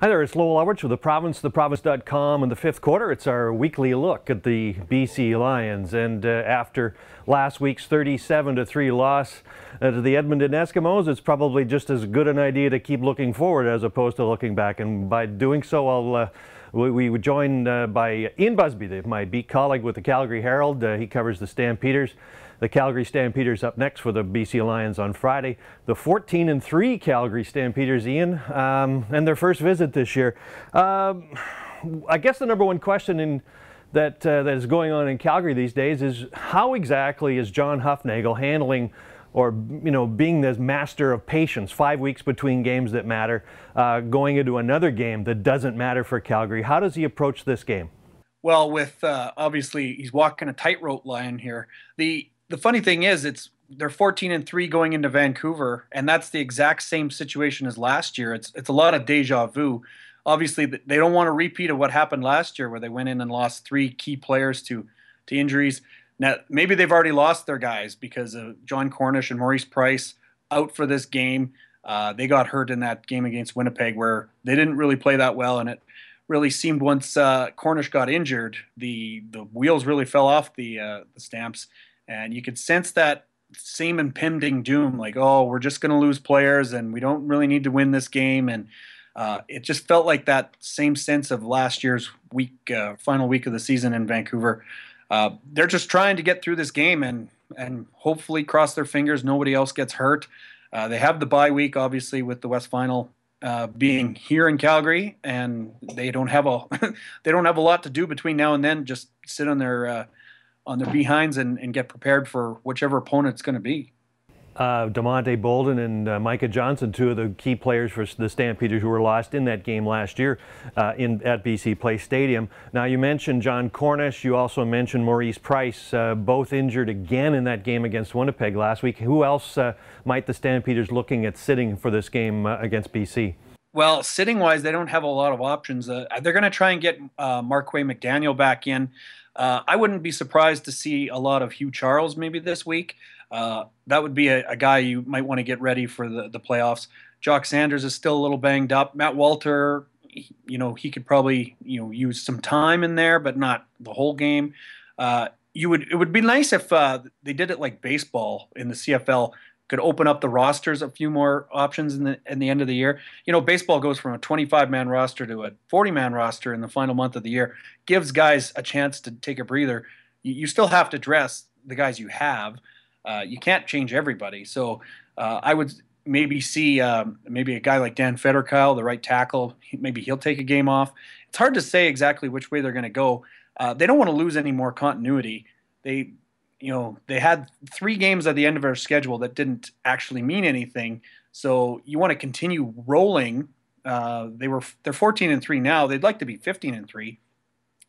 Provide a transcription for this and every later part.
Hi there, it's Lowell Ullrich with The Province, theprovince.com, and the fifth quarter. It's our weekly look at the BC Lions. And after last week's 37-3 loss to the Edmonton Eskimos, it's probably just as good an idea to keep looking forward as opposed to looking back. And by doing so, we were joined by Ian Busby, my beat colleague with the Calgary Herald. He covers the Stampeders. The Calgary Stampeders up next for the BC Lions on Friday. The 14-3 Calgary Stampeders, Ian, and their first visit this year. I guess the number one question that is going on in Calgary these days is how exactly is John Hufnagel handling, or being the master of patience, 5 weeks between games that matter, going into another game that doesn't matter for Calgary? How does he approach this game? Well, with obviously he's walking a tightrope line here. The funny thing is, they're 14-3 going into Vancouver, and that's the exact same situation as last year. It's a lot of deja vu. Obviously, they don't want a repeat of what happened last year, where they went in and lost three key players to injuries. Now, maybe they've already lost their guys because of John Cornish and Maurice Price out for this game. They got hurt in that game against Winnipeg, where they didn't really play that well, and it really seemed once Cornish got injured, the wheels really fell off the Stamps. And you could sense that same impending doom, like, oh, we're just going to lose players and we don't really need to win this game. And it just felt like that same sense of last year's final week of the season in Vancouver. They're just trying to get through this game and hopefully cross their fingers nobody else gets hurt. They have the bye week, obviously, with the West Final being here in Calgary, and they don't have a they don't have a lot to do between now and then. Just sit on their behinds and get prepared for whichever opponent it's going to be. DeMonte Bolden and Micah Johnson, two of the key players for the Stampeders who were lost in that game last year at BC Place Stadium. Now, you mentioned John Cornish. You also mentioned Maurice Price, both injured again in that game against Winnipeg last week. Who else might the Stampeders looking at sitting for this game against BC? Well, sitting-wise, they don't have a lot of options. They're going to try and get Marquay McDaniel back in. I wouldn't be surprised to see a lot of Hugh Charles maybe this week. That would be a guy you might want to get ready for the playoffs. Jock Sanders is still a little banged up. Matt Walter, he could probably use some time in there, but not the whole game. It would be nice if they did it like baseball in the CFL. Could open up the rosters, a few more options in the end of the year. Baseball goes from a 25-man roster to a 40-man roster in the final month of the year. Gives guys a chance to take a breather. You still have to dress the guys you have. You can't change everybody. So I would maybe see maybe a guy like Dan Federkyle, the right tackle. Maybe he'll take a game off. It's hard to say exactly which way they're going to go. They don't want to lose any more continuity. They had 3 games at the end of our schedule that didn't actually mean anything. So you want to continue rolling. They're 14-3 now. They'd like to be 15-3.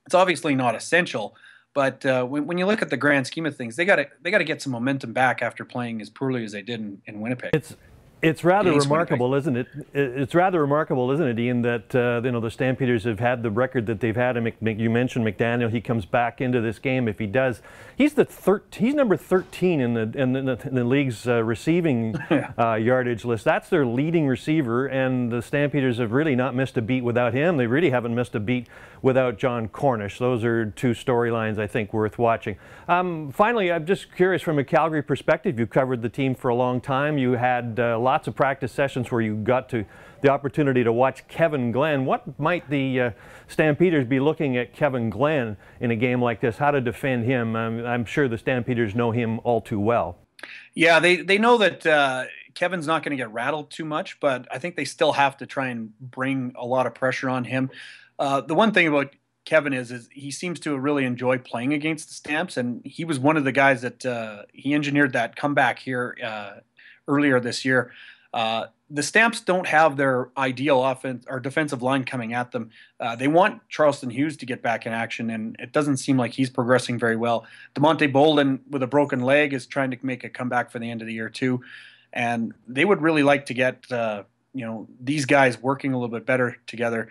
It's obviously not essential, but when you look at the grand scheme of things, they got to get some momentum back after playing as poorly as they did in Winnipeg. It's rather remarkable, isn't it? It's rather remarkable, isn't it, Ian, that the Stampeders have had the record that they've had. And you mentioned McDaniel. He comes back into this game. If he does, he's number 13 in the league's receiving yardage list. That's their leading receiver, and the Stampeders have really not missed a beat without him. They really haven't missed a beat without John Cornish. Those are two storylines I think worth watching. Finally, I'm just curious, from a Calgary perspective, you've covered the team for a long time. You had lots of practice sessions where you got the opportunity to watch Kevin Glenn. What might the Stampeders be looking at Kevin Glenn in a game like this? How to defend him? I'm sure the Stampeders know him all too well. Yeah, they know that Kevin's not going to get rattled too much, but I think they still have to try and bring a lot of pressure on him. The one thing about Kevin is he seems to really enjoy playing against the Stamps, and he was one of the guys that he engineered that comeback here earlier this year. The Stamps don't have their ideal offense or defensive line coming at them. They want Charleston Hughes to get back in action, and it doesn't seem like he's progressing very well. DeMonte Bolden, with a broken leg, is trying to make a comeback for the end of the year too, and they would really like to get these guys working a little bit better together.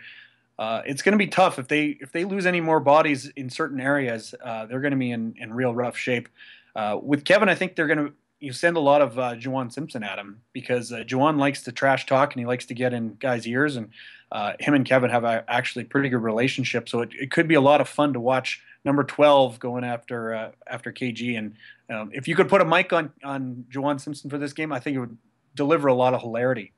It's going to be tough if they lose any more bodies in certain areas. They're going to be in real rough shape. With Kevin, I think they're going to you send a lot of Juwan Simpson at him, because Juwan likes to trash talk and he likes to get in guys' ears, and him and Kevin have actually a pretty good relationship. So it could be a lot of fun to watch number 12 going after KG. And if you could put a mic on Juwan Simpson for this game, I think it would deliver a lot of hilarity.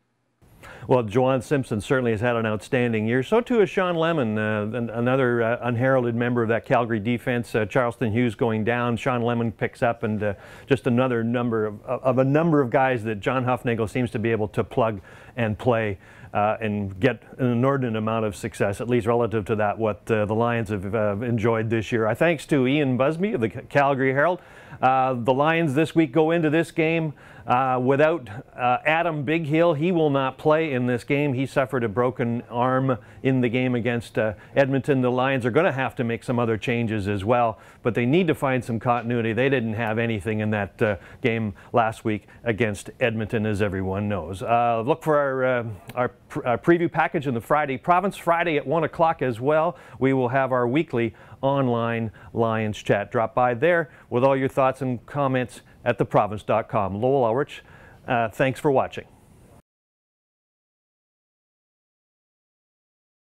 Well, Juwan Simpson certainly has had an outstanding year. So too has Sean Lemon, another unheralded member of that Calgary defense. Charleston Hughes going down, Sean Lemon picks up, and just another number of guys that John Huffnagel seems to be able to plug and play and get an inordinate amount of success, at least relative to that what the Lions have enjoyed this year. Thanks to Ian Busby of the Calgary Herald. The Lions this week go into this game without Adam Bighill. He will not play in this game. He suffered a broken arm in the game against Edmonton. The Lions are going to have to make some other changes as well, but they need to find some continuity. They didn't have anything in that game last week against Edmonton, as everyone knows. Look for our preview package in the Friday Province Friday at 1 o'clock as well. We will have our weekly online Lions chat. Drop by there with all your thoughts and comments at theprovince.com. Lowell Ullrich, thanks for watching.